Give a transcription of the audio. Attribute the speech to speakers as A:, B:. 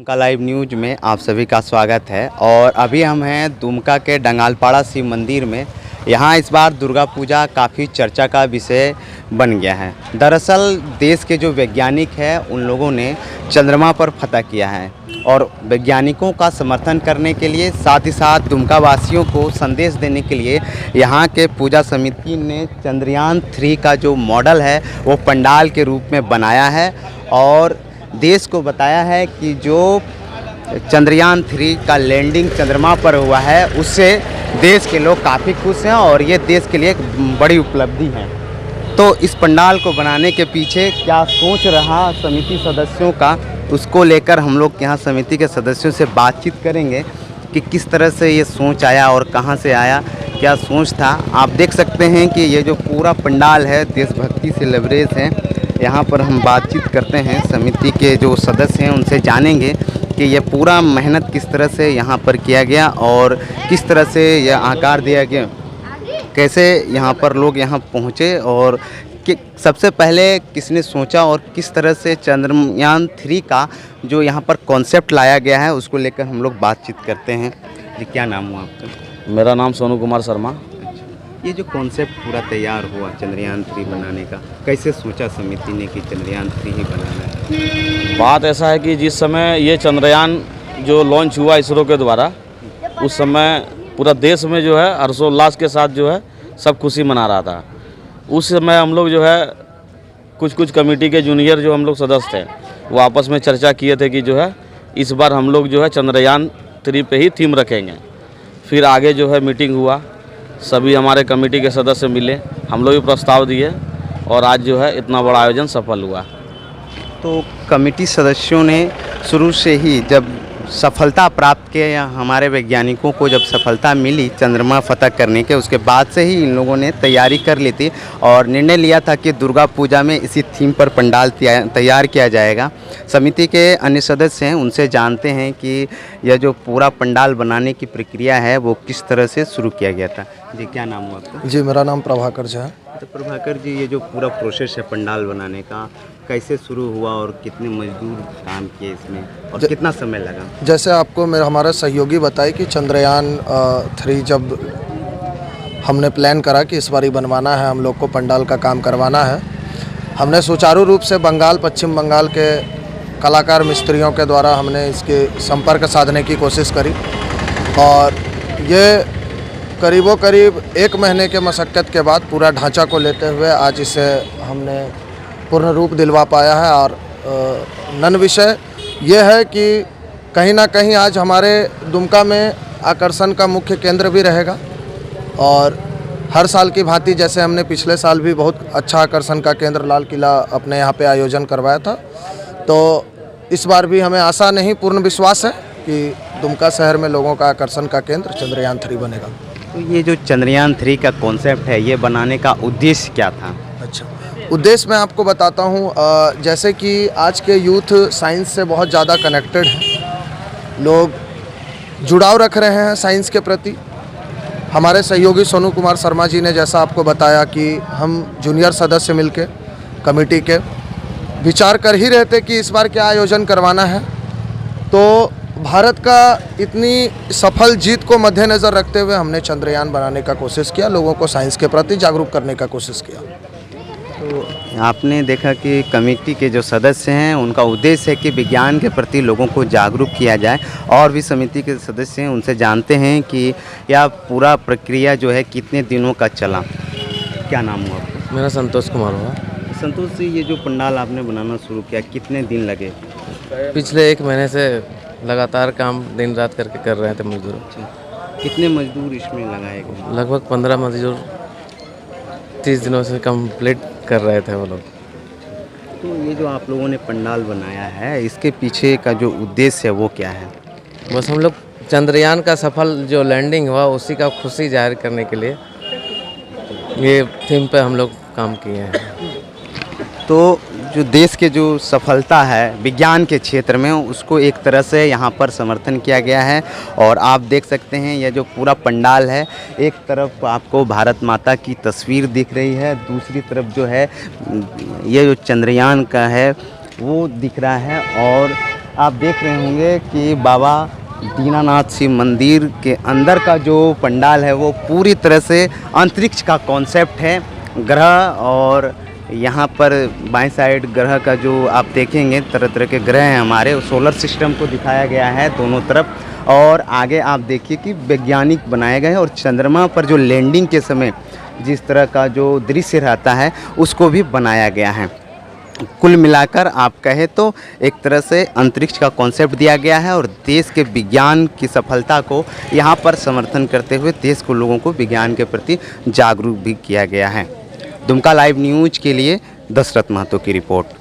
A: Dumka live news में आप सभी का स्वागत है। और अभी हम हैं दुमका के डंगालपाड़ा शिव मंदिर में। यहाँ इस बार दुर्गा पूजा काफ़ी चर्चा का विषय बन गया है। दरअसल देश के जो वैज्ञानिक हैं उन लोगों ने चंद्रमा पर फतह किया है और वैज्ञानिकों का समर्थन करने के लिए साथ ही साथ दुमका वासियों को संदेश देने के लिए यहाँ के पूजा समिति ने चंद्रयान 3 का जो मॉडल है वो पंडाल के रूप में बनाया है और देश को बताया है कि जो चंद्रयान 3 का लैंडिंग चंद्रमा पर हुआ है उससे देश के लोग काफ़ी खुश हैं और ये देश के लिए एक बड़ी उपलब्धि है। तो इस पंडाल को बनाने के पीछे क्या सोच रहा समिति सदस्यों का, उसको लेकर हम लोग यहाँ समिति के सदस्यों से बातचीत करेंगे कि किस तरह से ये सोच आया और कहाँ से आया, क्या सोच था। आप देख सकते हैं कि ये जो पूरा पंडाल है देशभक्ति से लबरेज है। यहाँ पर हम बातचीत करते हैं समिति के जो सदस्य हैं उनसे जानेंगे कि ये पूरा मेहनत किस तरह से यहाँ पर किया गया और किस तरह से यह आकार दिया गया, कैसे यहाँ पर लोग यहाँ पहुँचे और कि सबसे पहले किसने सोचा और किस तरह से चंद्रयान 3 का जो यहाँ पर कॉन्सेप्ट लाया गया है उसको लेकर हम लोग बातचीत करते हैं। जी, क्या नाम हुआ आपका?
B: मेरा नाम सोनू कुमार शर्मा।
A: ये जो कॉन्सेप्ट पूरा तैयार हुआ चंद्रयान 3 बनाने का, कैसे सोचा समिति ने कि चंद्रयान 3 ही बनाना है?
B: बात ऐसा है कि जिस समय ये चंद्रयान जो लॉन्च हुआ इसरो के द्वारा, उस समय पूरा देश में जो है हर्षोल्लास के साथ जो है सब खुशी मना रहा था। उस समय हम लोग जो है कुछ कमेटी के जूनियर जो हम लोग सदस्य थे वो आपस में चर्चा किए थे कि जो है इस बार हम लोग जो है चंद्रयान 3 पे ही थीम रखेंगे। फिर आगे जो है मीटिंग हुआ, सभी हमारे कमेटी के सदस्य मिले, हम लोग भी प्रस्ताव दिए और आज जो है इतना बड़ा आयोजन सफल हुआ।
A: तो कमेटी सदस्यों ने शुरू से ही जब सफलता प्राप्त किए या हमारे वैज्ञानिकों को जब सफलता मिली चंद्रमा फतह करने के, उसके बाद से ही इन लोगों ने तैयारी कर ली थी और निर्णय लिया था कि दुर्गा पूजा में इसी थीम पर पंडाल तैयार किया जाएगा। समिति के अन्य सदस्य हैं उनसे जानते हैं कि यह जो पूरा पंडाल बनाने की प्रक्रिया है वो किस तरह से शुरू किया गया था। जी, क्या नाम हुआ आपका?
C: जी, मेरा नाम प्रभाकर झा है।
A: तो प्रभाकर जी, ये जो पूरा प्रोसेस है पंडाल बनाने का कैसे शुरू हुआ और कितने मजदूर काम किए इसमें और कितना समय लगा?
C: जैसे आपको हमारे सहयोगी बताए कि चंद्रयान 3 जब हमने प्लान करा कि इस बार ही बनवाना है, हम लोग को पंडाल का काम करवाना है, हमने सुचारू रूप से पश्चिम बंगाल के कलाकार मिस्त्रियों के द्वारा हमने इसके संपर्क साधने की कोशिश करी और ये करीब 1 महीने के मशक्क़त के बाद पूरा ढांचा को लेते हुए आज इसे हमने पूर्ण रूप दिलवा पाया है। और नन विषय ये है कि कहीं ना कहीं आज हमारे दुमका में आकर्षण का मुख्य केंद्र भी रहेगा और हर साल की भांति जैसे हमने पिछले साल भी बहुत अच्छा आकर्षण का केंद्र लाल किला अपने यहाँ पे आयोजन करवाया था, तो इस बार भी हमें आशा नहीं पूर्ण विश्वास है कि दुमका शहर में लोगों का आकर्षण का केंद्र चंद्रयान 3 बनेगा।
A: तो ये जो चंद्रयान 3 का कॉन्सेप्ट है ये बनाने का उद्देश्य क्या था?
C: अच्छा, उद्देश्य मैं आपको बताता हूँ। जैसे कि आज के यूथ साइंस से बहुत ज़्यादा कनेक्टेड हैं, लोग जुड़ाव रख रहे हैं साइंस के प्रति। हमारे सहयोगी सोनू कुमार शर्मा जी ने जैसा आपको बताया कि हम जूनियर सदस्य मिलके कमेटी के विचार कर ही रहे थे कि इस बार क्या आयोजन करवाना है, तो भारत का इतनी सफल जीत को मद्देनज़र रखते हुए हमने चंद्रयान बनाने का कोशिश किया, लोगों को साइंस के प्रति जागरूक करने का कोशिश किया।
A: तो आपने देखा कि कमेटी के जो सदस्य हैं उनका उद्देश्य है कि विज्ञान के प्रति लोगों को जागरूक किया जाए। और भी समिति के सदस्य हैं उनसे जानते हैं कि यह पूरा प्रक्रिया जो है कितने दिनों का चला। क्या नाम हुआ आपका?
B: मेरा संतोष कुमार हुआ।
A: संतोष जी, ये जो पंडाल आपने बनाना शुरू किया कितने दिन लगे?
D: पिछले 1 महीने से लगातार काम दिन रात करके कर रहे थे मजदूर।
A: कितने मजदूर इसमें लगाए गए?
D: लगभग 15 मजदूर 30 दिनों से कंप्लीट कर रहे थे वो लोग।
A: तो ये जो आप लोगों ने पंडाल बनाया है इसके पीछे का जो उद्देश्य है वो क्या है?
D: बस हम लोग चंद्रयान का सफल जो लैंडिंग हुआ उसी का खुशी जाहिर करने के लिए ये थीम पे हम लोग काम किए हैं।
A: तो जो देश के जो सफलता है विज्ञान के क्षेत्र में उसको एक तरह से यहाँ पर समर्थन किया गया है। और आप देख सकते हैं यह जो पूरा पंडाल है, एक तरफ आपको भारत माता की तस्वीर दिख रही है, दूसरी तरफ जो है ये जो चंद्रयान का है वो दिख रहा है और आप देख रहे होंगे कि बाबा दीनानाथ शिव मंदिर के अंदर का जो पंडाल है वो पूरी तरह से अंतरिक्ष का कॉन्सेप्ट है। ग्रह और यहाँ पर बाएं साइड ग्रह का जो आप देखेंगे तरह तरह के ग्रह हैं हमारे, सोलर सिस्टम को दिखाया गया है दोनों तरफ। और आगे आप देखिए कि वैज्ञानिक बनाए गए हैं और चंद्रमा पर जो लैंडिंग के समय जिस तरह का जो दृश्य रहता है उसको भी बनाया गया है। कुल मिलाकर आप कहें तो एक तरह से अंतरिक्ष का कॉन्सेप्ट दिया गया है और देश के विज्ञान की सफलता को यहाँ पर समर्थन करते हुए देश को लोगों को विज्ञान के प्रति जागरूक भी किया गया है। दुमका लाइव न्यूज़ के लिए दशरथ महतो की रिपोर्ट।